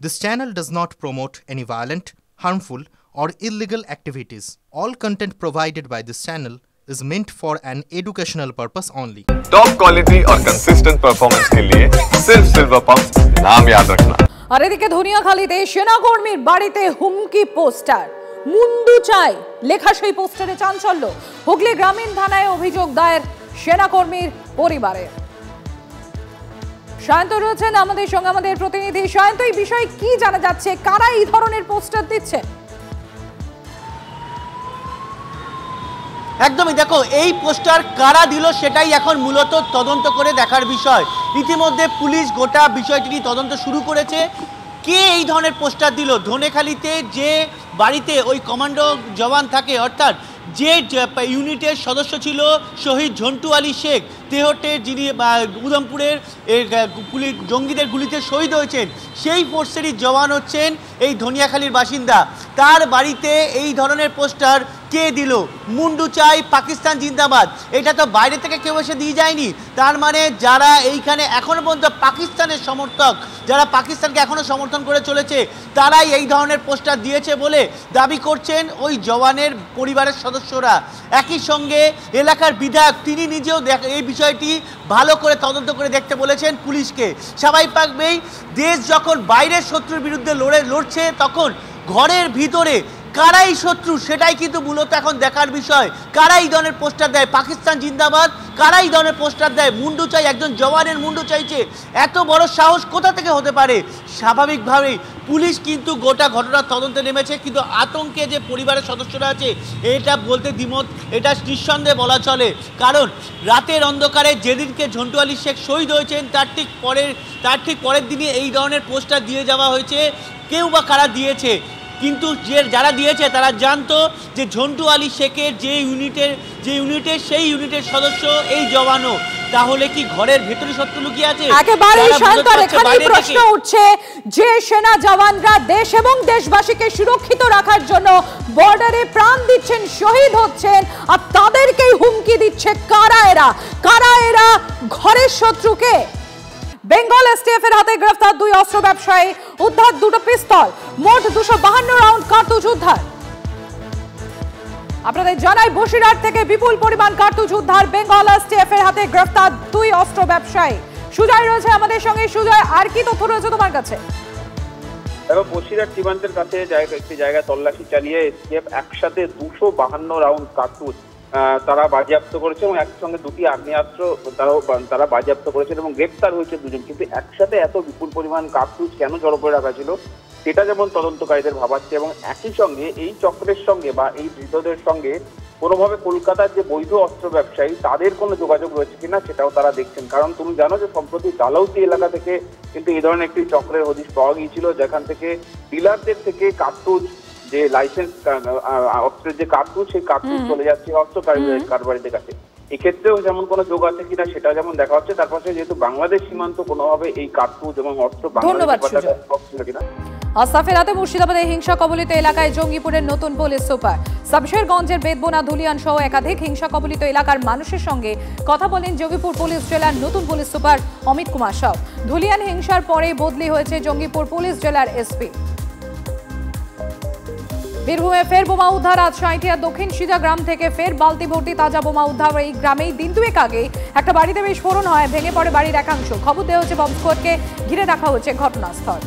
This channel does not promote any violent, harmful, or illegal activities. All content provided by this channel is meant for an educational purpose only. Top quality और consistent performance के लिए सिर्फ silver pumps नाम याद रखना। আর এদিকে ধনিয়াখালীতে সেনাকর্মীর বাড়িতে হুমকি পোস্টার, মুন্ডু চাই লেখা সেই পোস্টারে চাঞ্চল্য। হুগলি গ্রামীণ থানায় অভিযোগ দায়ের সেনাকর্মীর পরিবারের। শান্ত রয়েছেন আমাদের সঙ্গে আমাদের প্রতিনিধি। শান্ত, এই বিষয়ে কি জানা যাচ্ছে, কারা এই ধরনের পোস্টার দিচ্ছে? একদমই, দেখো এই পোস্টার কারা দিল সেটাই এখন মূলত তদন্ত করে দেখার বিষয়। ইতিমধ্যে পুলিশ গোটা বিষয়টি নিয়ে তদন্ত শুরু করেছে। কে এই ধরনের পোস্টার দিল? ধনেখালিতে যে বাড়িতে ওই কমান্ডো জওয়ান থাকে, অর্থাৎ যে ইউনিটের সদস্য ছিল শহীদ ঝন্টু আলী শেখ, তেহটের যিনি উধমপুরের জঙ্গিদের গুলিতে শহীদ হয়েছেন, সেই ফোর্সেরই জওয়ান হচ্ছেন এই ধনিয়াখালীর বাসিন্দা। তার বাড়িতে এই ধরনের পোস্টার কে দিল? মুন্ডু চাই, পাকিস্তান জিন্দাবাদ। এটা তো বাইরে থেকে কেউ এসে দিয়ে যায়নি। তার মানে যারা এইখানে এখনো পর্যন্ত পাকিস্তানের সমর্থক, যারা পাকিস্তানকে এখনো সমর্থন করে চলেছে, তারাই এই ধরনের পোস্টার দিয়েছে বলে দাবি করছেন ওই জওয়ানের পরিবারের সদস্যরা। একই সঙ্গে এলাকার বিধায়ক তিনি নিজেও এই বিষয়টি ভালো করে তদন্ত করে দেখতে বলেছেন পুলিশকে। স্বাভাবিকভাবেই দেশ যখন বাইরের শত্রুর বিরুদ্ধে লড়ছে, তখন ঘরের ভিতরে কারাই শত্রু সেটাই কিন্তু মূলত এখন দেখার বিষয়। কারাই ধরনের পোস্টার দেয় পাকিস্তান জিন্দাবাদ, কারাই ধরনের পোস্টার দেয় মুন্ডু চাই, একজন জওয়ানের মুন্ডু চাইছে, এত বড় সাহস কোথা থেকে হতে পারে? স্বাভাবিকভাবেই পুলিশ কিন্তু গোটা ঘটনার তদন্তে নেমেছে, কিন্তু আতঙ্কে যে পরিবারের সদস্যরা আছে এটা বলতে দ্বিমত, এটা নিঃসন্দেহে বলা চলে। কারণ রাতের অন্ধকারে যেদিনকে ঝন্টু আলী শেখ শহীদ হয়েছেন তার ঠিক পরের দিনে এই ধরনের পোস্টার দিয়ে যাওয়া হয়েছে। কেউ বা কারা দিয়েছে, কিন্তু যারা দিয়েছে তারা জানতো যে ঝন্টু আলী শেখের যে ইউনিটের সেই ইউনিটের সদস্য এই জওয়ানও। তাহলে কি ঘরের ভেতরে শত্রু লুকিয়ে আছে? একেবারেই শান্ত, এখানেই প্রশ্ন উঠছে যে সেনা জওয়ানরা দেশ এবং দেশবাসীকে সুরক্ষিত রাখার জন্য বর্ডারে প্রাণ দিচ্ছেন, শহীদ হচ্ছেন, আর তাদেরকেই হুমকি দিচ্ছে কারা এরা? ঘরের শত্রুকে। বেঙ্গল এসটিএফ এর হাতে গ্রেফতার দুই অস্ত্র ব্যবসায়ী, উদ্ধার দুটো পিস্তল, মোট 252 রাউন্ড কার্তুজ উদ্ধার। আপনাদের জানাই বসিরহাট থেকে বিপুল পরিমাণ কার্তুজ উদ্ধার। বেঙ্গল এসটিএফ এর হাতে গ্রেফতার দুই অস্ত্র ব্যবসায়ী। সুজয় রয়েছে আমাদের সঙ্গে। সুজয়, আর কি তথ্য রয়েছে তোমার কাছে? এবং বসিরহাট সীমান্তের কাছে একটি জায়গায় তল্লাশি চালিয়ে এসটিএফ একসাথে 252 রাউন্ড কার্তুজ তারা বাজেয়াপ্ত করেছে এবং একসঙ্গে দুটি আগ্নেয়াস্ত্র তারা বাজেয়াপ্ত করেছেন এবং গ্রেপ্তার হয়েছে দুজন। কিন্তু একসাথে এত বিপুল পরিমাণ কার্তুজ কেন জড়ো করে রাখা ছিল সেটা যেমন তদন্তকারীদের ভাবাচ্ছে, এবং একই সঙ্গে এই চক্রের সঙ্গে বা এই ধৃতদের সঙ্গে কোনোভাবে কলকাতার যে বৈধ অস্ত্র ব্যবসায়ী তাদের কোনো যোগাযোগ রয়েছে কিনা সেটাও তারা দেখছেন। কারণ তুমি জানো যে সম্প্রতি ডালহৌসি এলাকা থেকে কিন্তু এই ধরনের একটি চক্রের হদিশ পাওয়া গিয়েছিল, যেখান থেকে ডিলারদের থেকে কার্তুজ, যে লাইসেন্স অস্ত্রের যে কার্তুজ, সেই কার্তুজ চলে যাচ্ছে অস্ত্র কারবারিদের কাছে। এক্ষেত্রেও যেমন কোনো যোগ আছে কিনা সেটা যেমন দেখা হচ্ছে। তার পাশে যেহেতু বাংলাদেশ সীমান্ত কোনোভাবে এই কার্তুজ এবং অস্ত্র বাংলাদেশ কিনা। আসাফের রাতে মুর্শিদাবাদের হিংসা কবলিত এলাকায় জঙ্গিপুরের নতুন পুলিশ সুপার। শামশেরগঞ্জের বেদবোনা, ধুলিয়ান সহ একাধিক হিংসা কবলিত এলাকার মানুষের সঙ্গে কথা বলেন জঙ্গিপুর পুলিশ জেলার নতুন পুলিশ সুপার অমিত কুমার সাউ। ধুলিয়ান হিংসার পরে বদলি হয়েছে জঙ্গিপুর পুলিশ জেলার এসপি। বীরভূমে ফের বোমা উদ্ধার। আজ সাঁইথিয়ার দক্ষিণ সিজা গ্রাম থেকে ফের বালতি ভর্তি তাজা বোমা উদ্ধার। এই গ্রামেই দিন দুয়েক আগে একটা বাড়িতে বিস্ফোরণ হয়, ভেঙে পড়ে বাড়ির একাংশ। খবর দেওয়া হচ্ছে বম্ব স্কোয়াডকে ঘিরে রাখা হচ্ছে ঘটনাস্থল।